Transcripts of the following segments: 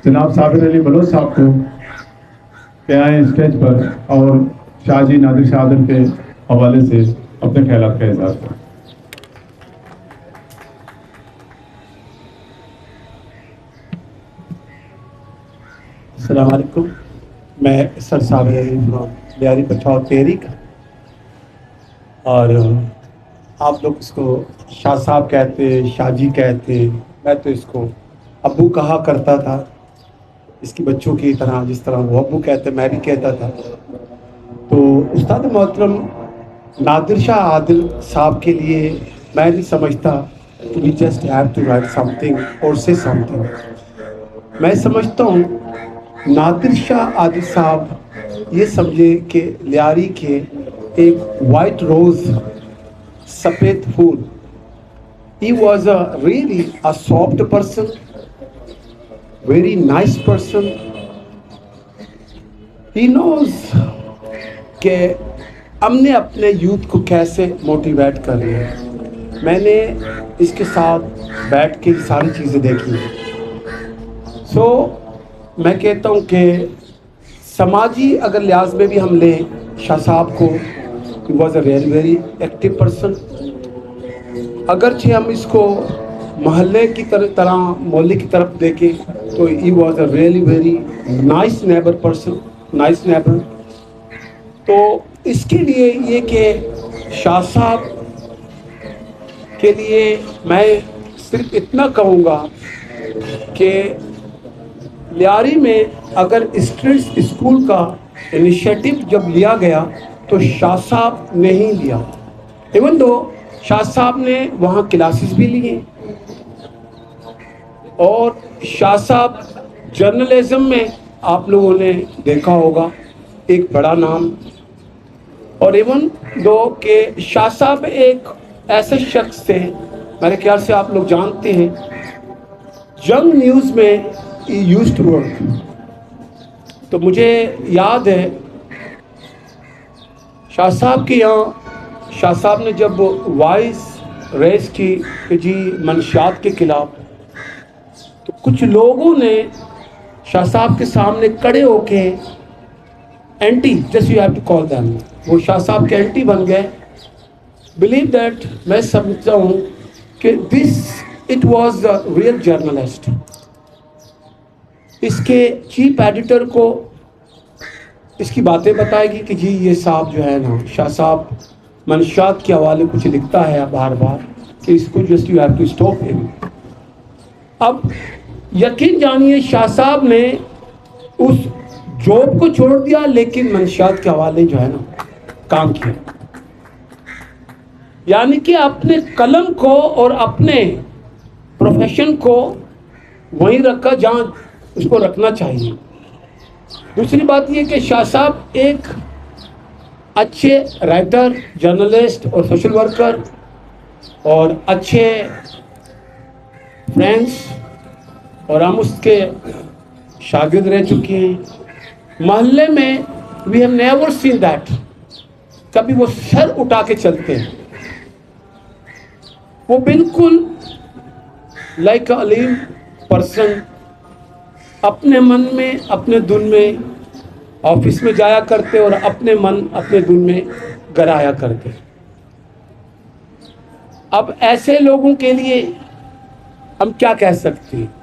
जनाब साबिर अली बलोच साहब को कि आए स्टेज पर और शाहजी नादिर शाह आदम के हवाले से अपने ख्यालात का इजहार करें। अस्सलाम वालेकुम। मैं सर साबिर अली फ्रॉम लियारी बचाओ तहरीक, और आप लोग इसको शाह साहब कहते, शाहजी कहते, मैं तो इसको अब्बू कहा करता था, इसकी बच्चों की तरह, जिस तरह वो अब्बू कहते मैं भी कहता था। तो उस्ताद मोहतरम नादिर शाह आदिल साहब के लिए मैं नहीं समझता we just have to write something और से समथिंग। मैं समझता हूँ नादिर शाह आदिल साहब ये समझे कि लियारी के एक वाइट रोज, सफ़ेद फूल। He was a really a soft person, very nice person. He knows कि हमने अपने यूथ को कैसे मोटिवेट कर रहे हैं। मैंने इसके साथ बैठ के सारी चीज़ें देखी। सो मैं कहता हूँ कि समाजी अगर लिहाज में भी हम लें शाह साहब को, ही was a very very active person. अगरचे हम इसको महल्ले की तरह मोहल्ले की तरफ देखें तो ही was a really very nice neighbour person, nice neighbour. तो इसके लिए ये कि शाह साहब के लिए मैं सिर्फ इतना कहूँगा कि लियारी में अगर स्ट्रीट स्कूल का इनिशिएटिव जब लिया गया तो शाह साहब ने ही लिया। इवन दो शाह साहब ने वहाँ क्लासेस भी लिए, और शाह साहब जर्नलिज्म में आप लोगों ने देखा होगा एक बड़ा नाम। और इवन दो कि शाह साहब एक ऐसे शख्स थे, मेरे ख्याल से आप लोग जानते हैं, जंग न्यूज़ में यूज्ड टू वर्क। तो मुझे याद है शाह साहब के यहाँ, शाह साहब ने जब वॉइस रेस की कि जी मंशियात के खिलाफ, तो कुछ लोगों ने शाह साहब के सामने खड़े होके एंटी, just you have to call them, वो शाह साहब के एंटी बन गए। बिलीव दैट, मैं समझता हूँ कि this it was the real journalist. इसके चीफ एडिटर को इसकी बातें बताएगी कि जी ये साहब जो है ना, शाह साहब मंशियात के हवाले कुछ लिखता है बार बार कि इसको just you have to stop him. अब यकीन जानिए शाह साहब ने उस जॉब को छोड़ दिया, लेकिन मंशियात के हवाले जो है ना काम किया। यानी कि अपने कलम को और अपने प्रोफेशन को वहीं रखा जहाँ उसको रखना चाहिए। दूसरी बात ये कि शाह साहब एक अच्छे राइटर, जर्नलिस्ट और सोशल वर्कर और अच्छे फ्रेंड्स, और हम उसके शागिर्द रह चुके हैं। मोहल्ले में we have never seen that, कभी वो सर उठा के चलते हैं। वो बिल्कुल लाइक अ अलीम पर्सन, अपने मन में, अपने धुन में ऑफिस में जाया करते और अपने मन अपने धुन में घर आया करते। अब ऐसे लोगों के लिए हम क्या कह सकते हैं?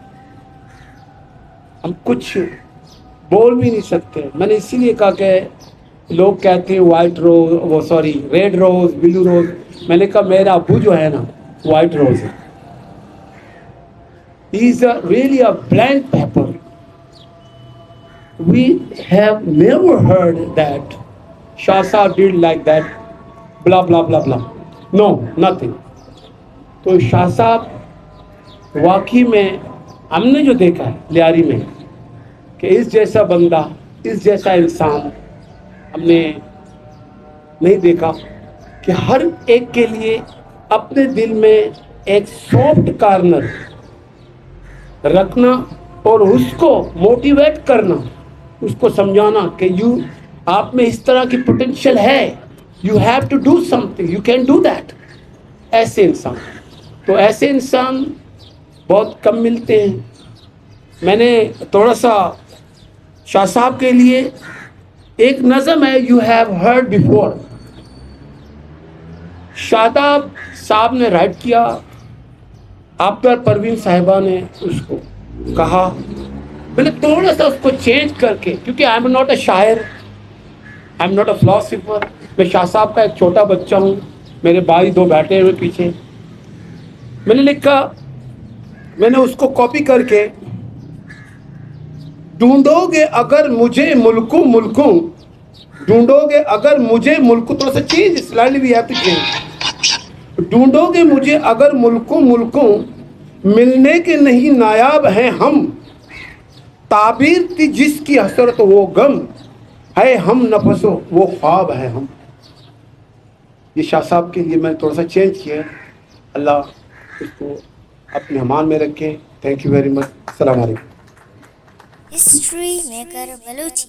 हम कुछ बोल भी नहीं सकते। मैंने इसीलिए कहा कि लोग कहते हैं वाइट रोज, वो sorry red rose, blue rose. मैंने कहा मेरा अबू जो है ना वाइट रोज है। He is really a blank paper. We have never heard that Shah Sahib did like that, blah blah blah blah. No, nothing. तो शाह साहब वाकई में हमने जो देखा है लियारी में कि इस जैसा बंदा, इस जैसा इंसान हमने नहीं देखा, कि हर एक के लिए अपने दिल में एक सॉफ्ट कॉर्नर रखना और उसको मोटिवेट करना, उसको समझाना कि आप में इस तरह की पोटेंशियल है, you have to do something, you can do that. ऐसे इंसान, तो ऐसे इंसान बहुत कम मिलते हैं। میں نے تھوڑا سا شاہ صاحب کے لیے ایک نظم ہے, یو ہیو ہرڈ بیفور. شاداب صاحب نے رائٹ کیا, آفٹر پروین صاحبہ نے اس کو کہا. میں نے تھوڑا سا اس کو چینج کر کے, کیونکہ آئی ایم ناٹ اے شاعر, I am not a philosopher, میں شاہ صاحب کا ایک چھوٹا بچہ ہوں, میرے بھائی دو بیٹھے ہوئے پیچھے. میں نے لکھا, میں نے اس کو کاپی کر کے, ڈھونڈو گے اگر مجھے ملکوں ملکوں, ڈھونڈو گے اگر مجھے ملکوں, تھوڑا سا change slightly we have to change. ڈھونڈو گے مجھے اگر ملکوں ملکوں, ملنے کے نہیں نایاب ہیں ہم. تعبیر تھی جس کی حسرت وہ غم, ہے ہم نفسوں وہ خواب ہے ہم. یہ شاہ صاحب کے لیے میں نے تھوڑا سا چینج کیا. اللہ اس کو اپنے امان میں رکھے. Thank you very much. السلام علیکم. History maker Balochi.